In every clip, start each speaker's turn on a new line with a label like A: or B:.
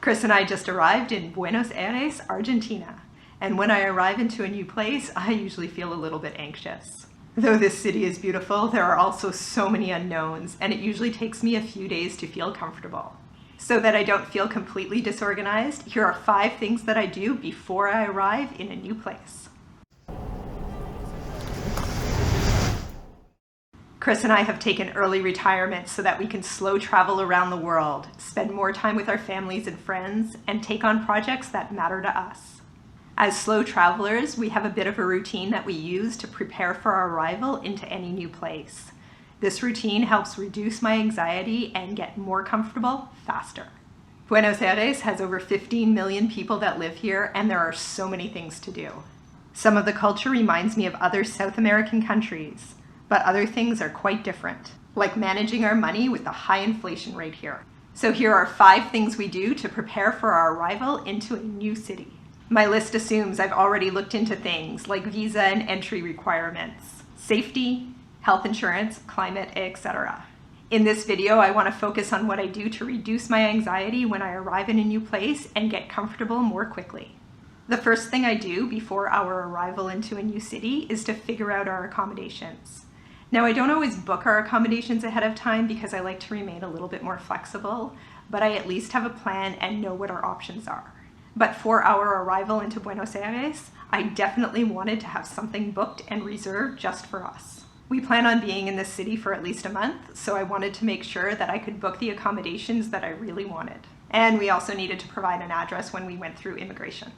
A: Chris and I just arrived in Buenos Aires, Argentina. And when I arrive into a new place, I usually feel a little bit anxious. Though this city is beautiful, there are also so many unknowns, and it usually takes me a few days to feel comfortable. So that I don't feel completely disorganized, here are 5 things that I do before I arrive in a new place. Chris and I have taken early retirement so that we can slow travel around the world, spend more time with our families and friends, and take on projects that matter to us. As slow travelers, we have a bit of a routine that we use to prepare for our arrival into any new place. This routine helps reduce my anxiety and get more comfortable faster. Buenos Aires has over 15 million people that live here, and there are so many things to do. Some of the culture reminds me of other South American countries, but other things are quite different, like managing our money with the high inflation rate here. So here are 5 things we do to prepare for our arrival into a new city. My list assumes I've already looked into things like visa and entry requirements, safety, health insurance, climate, etc. In this video, I want to focus on what I do to reduce my anxiety when I arrive in a new place and get comfortable more quickly. The first thing I do before our arrival into a new city is to figure out our accommodations. Now, I don't always book our accommodations ahead of time because I like to remain a little bit more flexible, but I at least have a plan and know what our options are. But for our arrival into Buenos Aires, I definitely wanted to have something booked and reserved just for us. We plan on being in this city for at least a month, so I wanted to make sure that I could book the accommodations that I really wanted. And we also needed to provide an address when we went through immigration.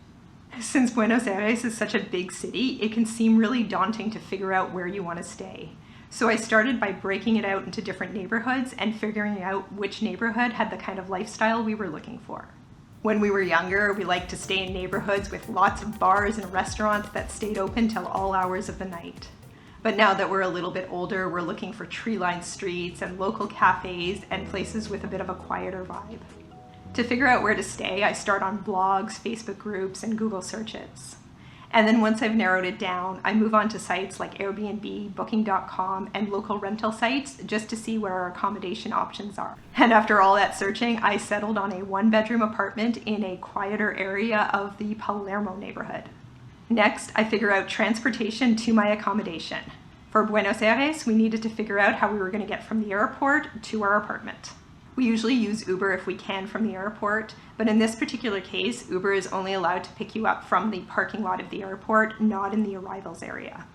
A: Since Buenos Aires is such a big city, it can seem really daunting to figure out where you want to stay. So I started by breaking it out into different neighborhoods and figuring out which neighborhood had the kind of lifestyle we were looking for. When we were younger, we liked to stay in neighborhoods with lots of bars and restaurants that stayed open till all hours of the night. But now that we're a little bit older, we're looking for tree-lined streets and local cafes and places with a bit of a quieter vibe. To figure out where to stay, I start on blogs, Facebook groups, and Google searches. And then once I've narrowed it down, I move on to sites like Airbnb, Booking.com, and local rental sites just to see where our accommodation options are. And after all that searching, I settled on a 1-bedroom apartment in a quieter area of the Palermo neighborhood. Next, I figure out transportation to my accommodation. For Buenos Aires, we needed to figure out how we were going to get from the airport to our apartment. We usually use Uber if we can from the airport, but in this particular case, Uber is only allowed to pick you up from the parking lot of the airport, not in the arrivals area.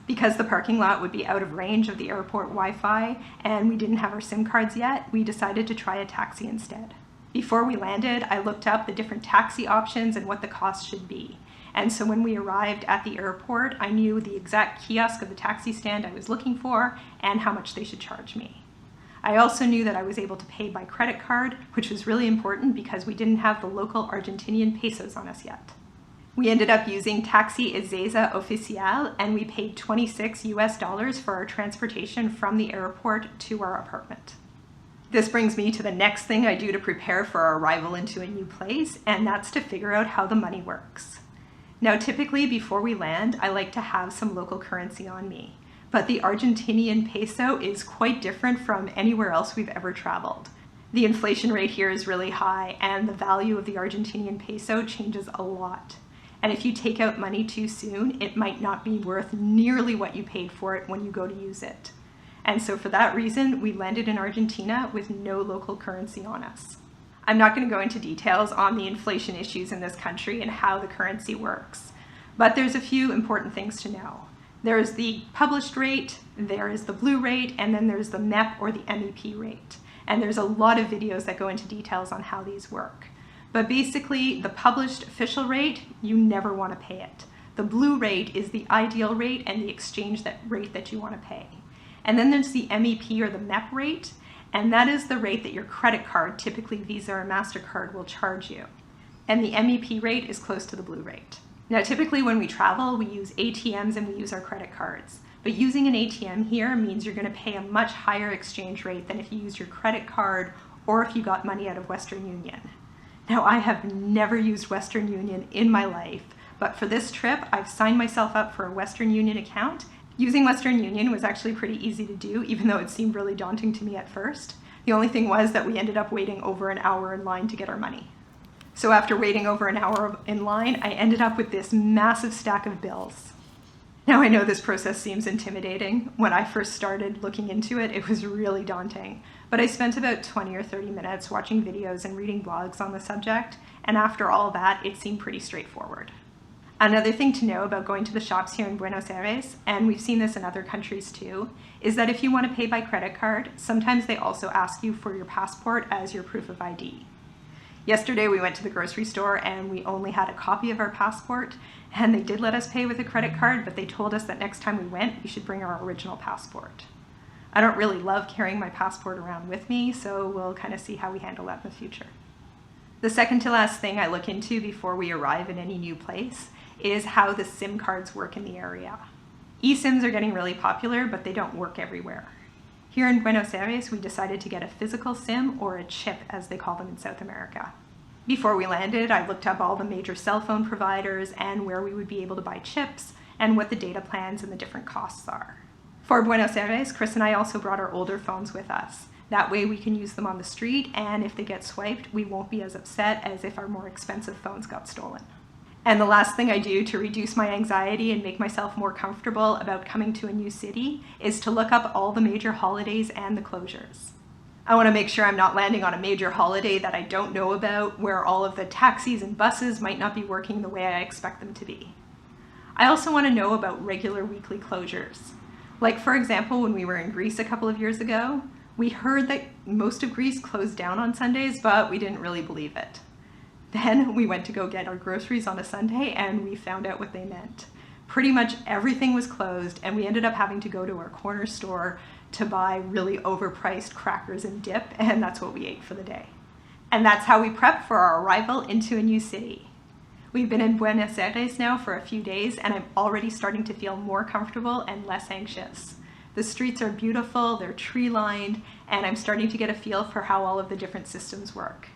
A: Because the parking lot would be out of range of the airport Wi-Fi and we didn't have our SIM cards yet, we decided to try a taxi instead. Before we landed, I looked up the different taxi options and what the cost should be. And so when we arrived at the airport, I knew the exact kiosk of the taxi stand I was looking for and how much they should charge me. I also knew that I was able to pay by credit card, which was really important because we didn't have the local Argentinian pesos on us yet. We ended up using Taxi Ezeiza Oficial, and we paid $26 for our transportation from the airport to our apartment. This brings me to the next thing I do to prepare for our arrival into a new place, and that's to figure out how the money works. Now, typically before we land, I like to have some local currency on me. But the Argentinian peso is quite different from anywhere else we've ever traveled. The inflation rate here is really high, and the value of the Argentinian peso changes a lot. And if you take out money too soon, it might not be worth nearly what you paid for it when you go to use it. And so for that reason, we landed in Argentina with no local currency on us. I'm not going to go into details on the inflation issues in this country and how the currency works, but there's a few important things to know. There's the published rate, there is the blue rate, and then there's the MEP or the MEP rate. And there's a lot of videos that go into details on how these work. But basically, the published official rate, you never want to pay it. The blue rate is the ideal rate and the exchange rate that you want to pay. And then there's the MEP or the MEP rate, and that is the rate that your credit card, typically Visa or MasterCard, will charge you. And the MEP rate is close to the blue rate. Now, typically when we travel, we use ATMs and we use our credit cards. But using an ATM here means you're going to pay a much higher exchange rate than if you used your credit card or if you got money out of Western Union. Now, I have never used Western Union in my life, but for this trip, I've signed myself up for a Western Union account. Using Western Union was actually pretty easy to do, even though it seemed really daunting to me at first. The only thing was that we ended up waiting over an hour in line to get our money. So after waiting over an hour in line, I ended up with this massive stack of bills. Now I know this process seems intimidating. When I first started looking into it, it was really daunting. But I spent about 20 or 30 minutes watching videos and reading blogs on the subject, and after all that, it seemed pretty straightforward. Another thing to know about going to the shops here in Buenos Aires, and we've seen this in other countries too, is that if you want to pay by credit card, sometimes they also ask you for your passport as your proof of ID. Yesterday we went to the grocery store and we only had a copy of our passport, and they did let us pay with a credit card, but they told us that next time we went, we should bring our original passport. I don't really love carrying my passport around with me, so we'll kind of see how we handle that in the future. The second to last thing I look into before we arrive in any new place is how the SIM cards work in the area. eSIMs are getting really popular, but they don't work everywhere. Here in Buenos Aires, we decided to get a physical SIM, or a chip as they call them in South America. Before we landed, I looked up all the major cell phone providers and where we would be able to buy chips and what the data plans and the different costs are. For Buenos Aires, Chris and I also brought our older phones with us. That way we can use them on the street, and if they get swiped, we won't be as upset as if our more expensive phones got stolen. And the last thing I do to reduce my anxiety and make myself more comfortable about coming to a new city is to look up all the major holidays and the closures. I want to make sure I'm not landing on a major holiday that I don't know about, where all of the taxis and buses might not be working the way I expect them to be. I also want to know about regular weekly closures. Like, for example, when we were in Greece a couple of years ago, we heard that most of Greece closed down on Sundays, but we didn't really believe it. Then we went to go get our groceries on a Sunday and we found out what they meant. Pretty much everything was closed, and we ended up having to go to our corner store to buy really overpriced crackers and dip, and that's what we ate for the day. And that's how we prep for our arrival into a new city. We've been in Buenos Aires now for a few days, and I'm already starting to feel more comfortable and less anxious. The streets are beautiful, they're tree-lined, and I'm starting to get a feel for how all of the different systems work.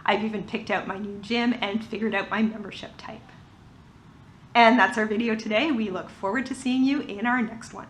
A: I've even picked out my new gym and figured out my membership type. And that's our video today. We look forward to seeing you in our next one.